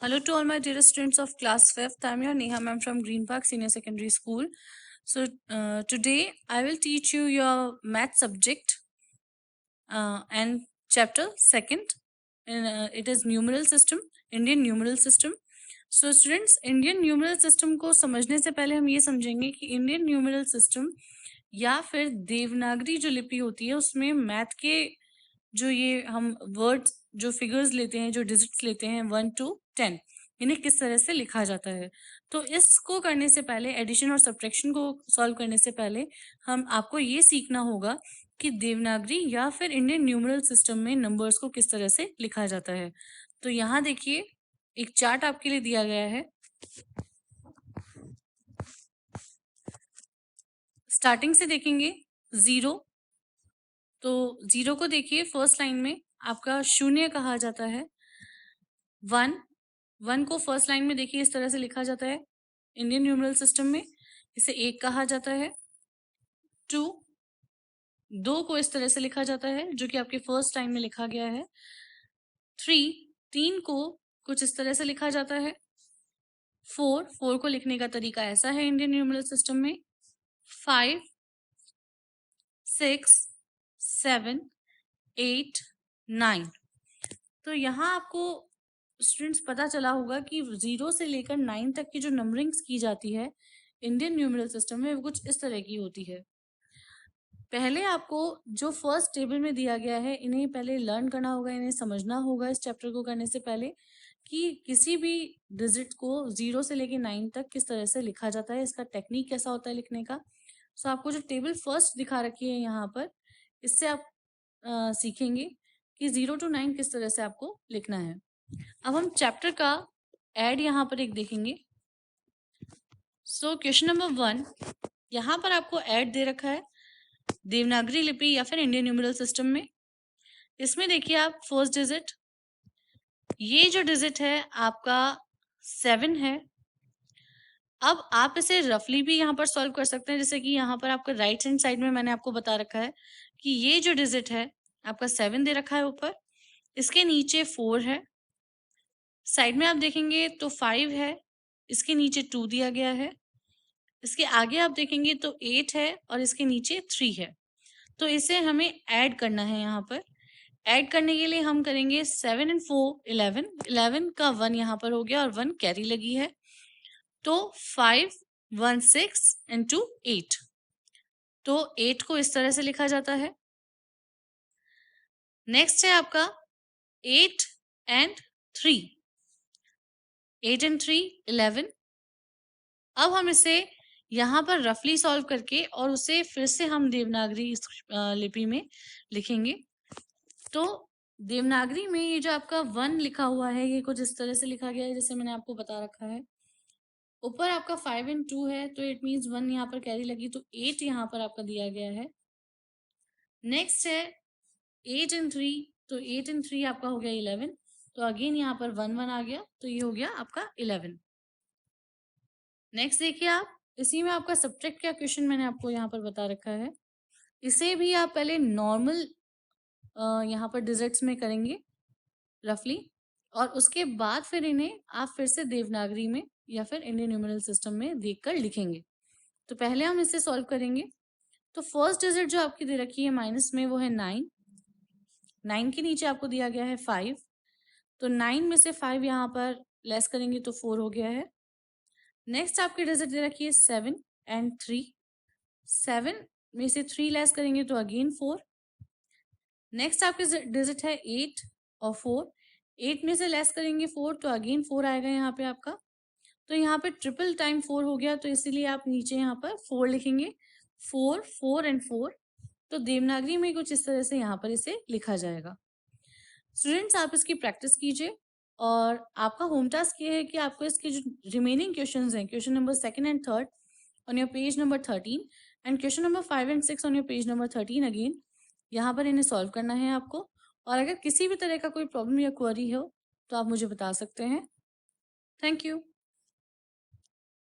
Hello to all my dear students of class 5th. I'm your Neha ma'am from Green Park Senior Secondary School. So today I will teach you your math subject and chapter 2nd. It is numeral system, Indian numeral system. So students, Indian numeral system को समझने से पहले हम ये समझेंगे कि Indian numeral system या फिर देवनागरी जो लिपि होती है उसमें मैथ के जो ये हम वर्ड्स जो फिगर्स लेते हैं, जो डिजिट्स लेते हैं 1 to 10, इन्हें किस तरह से लिखा जाता है। तो इसको करने से पहले, एडिशन और सब्ट्रैक्शन को सॉल्व करने से पहले हम आपको ये सीखना होगा कि देवनागरी या फिर इंडियन न्यूमरल सिस्टम में नंबर्स को किस तरह से लिखा जाता है। तो यहाँ देखिए एक चार्ट आपके लिए दिया गया है। स्टार्टिंग से देखेंगे 0, तो 0 को देखिए फर्स्ट लाइन में आपका शून्य कहा जाता है। 1 को फर्स्ट लाइन में देखिए इस तरह से लिखा जाता है इंडियन न्यूमरल सिस्टम में, इसे 1 कहा जाता है। 2 को इस तरह से लिखा जाता है जो कि आपके फर्स्ट लाइन में लिखा गया है। 3 को कुछ इस तरह से लिखा जाता है। 4 को लिखने का तरीका ऐसा है इंडियन न्यूमरल सिस्टम में। 5, 6, 7, 8, 9। तो यहाँ आपको स्टूडेंट्स पता चला होगा कि 0 से लेकर 9 तक की जो नंबरिंग्स की जाती है इंडियन न्यूमरल सिस्टम में वो कुछ इस तरह की होती है। पहले आपको जो फर्स्ट टेबल में दिया गया है इन्हें पहले लर्न करना होगा, इन्हें समझना होगा इस चैप्टर को करने से पहले कि किसी भी डिजिट को 0 से लेकर 9 तक किस तरह से लिखा जाता है, इसका टेक्निक कैसा होता है लिखने का। सो आपको जो टेबल फर्स्ट दिखा रखी है यहाँ पर, इससे आप सीखेंगे कि 0 to 9 किस तरह से आपको लिखना है। अब हम चैप्टर का ऐड यहाँ पर एक देखेंगे। सो क्वेश्चन नंबर 1, यहाँ पर आपको ऐड दे रखा है देवनागरी लिपि या फिर इंडियन न्यूमरल सिस्टम में। इसमें देखिए आप फर्स्ट डिजिट, ये जो डिजिट है आपका 7 है। अब आप इसे रफली भी यहाँ पर सॉल्व कर सकते हैं, जैसे कि यहाँ पर आपका राइट हैंड साइड में मैंने आपको बता रखा है कि ये जो डिजिट है आपका 7 दे रखा है ऊपर, इसके नीचे 4 है, साइड में आप देखेंगे तो 5 है, इसके नीचे 2 दिया गया है, इसके आगे आप देखेंगे तो 8 है और इसके नीचे 3 है। तो इसे हमें ऐड करना है। यहाँ पर ऐड करने के लिए हम करेंगे 7 and 4 11, 11 का 1 यहाँ पर हो गया और 1 कैरी लगी है, तो 5 1 6 and 2 8। तो 8 को इस तरह से लिखा जाता है। नेक्स्ट है आपका 8 and 3, 8 and 3 11। अब हम इसे यहाँ पर रफली सॉल्व करके और उसे फिर से हम देवनागरी लिपि में लिखेंगे। तो देवनागरी में ये जो आपका 1 लिखा हुआ है ये कुछ इस तरह से लिखा गया है जैसे मैंने आपको बता रखा है। ऊपर आपका 5 and 2 है, तो इट मीन्स 1 यहाँ पर कैरी लगी, तो 8 यहाँ पर आपका दिया गया है। नेक्स्ट है 8 and 3, तो 8 and 3 आपका हो गया 11, तो अगेन यहाँ पर 1 1 आ गया, तो ये हो गया आपका 11। नेक्स्ट देखिए आप, इसी में आपका सब्ट्रैक्ट का क्वेश्चन मैंने आपको यहाँ पर बता रखा है। इसे भी आप पहले नॉर्मल यहाँ पर डिजिट्स में करेंगे रफली, और उसके बाद फिर इन्हें आप फिर से देवनागरी में या फिर इंडियन न्यूमरल सिस्टम में देखकर लिखेंगे। तो पहले हम इसे सॉल्व करेंगे। तो फर्स्ट डिजिट जो आपकी दे रखी है माइनस में वो है 9, 9 के नीचे आपको दिया गया है 5, तो 9 में से 5 यहाँ पर लेस करेंगे तो 4 हो गया है। नेक्स्ट आपकी डिजिट दे रखी है 7 and 3, 7 में से 3 लेस करेंगे तो अगेन 4। नेक्स्ट आपकी डिजिट है 8 और 4, 8 में से लेस करेंगे 4 तो अगेन 4 आएगा यहाँ पे आपका। तो यहाँ पे ट्रिपल टाइम 4 हो गया, तो इसीलिए आप नीचे यहाँ पर 4 लिखेंगे, 4 4 and 4। तो देवनागरी में कुछ इस तरह से यहाँ पर इसे लिखा जाएगा। स्टूडेंट्स आप इसकी प्रैक्टिस कीजिए और आपका होम टास्क ये है कि आपको इसके जो रिमेनिंग क्वेश्चंस हैं, question number 2nd and 3rd on your page number 13 and question number 5 and 6 on your page number 13 again, यहाँ पर इन्हें सॉल्व करना है आपको। और अगर किसी भी तरह का कोई प्रॉब्लम या क्वेरी हो तो आप मुझे बता सकते हैं। Thank you.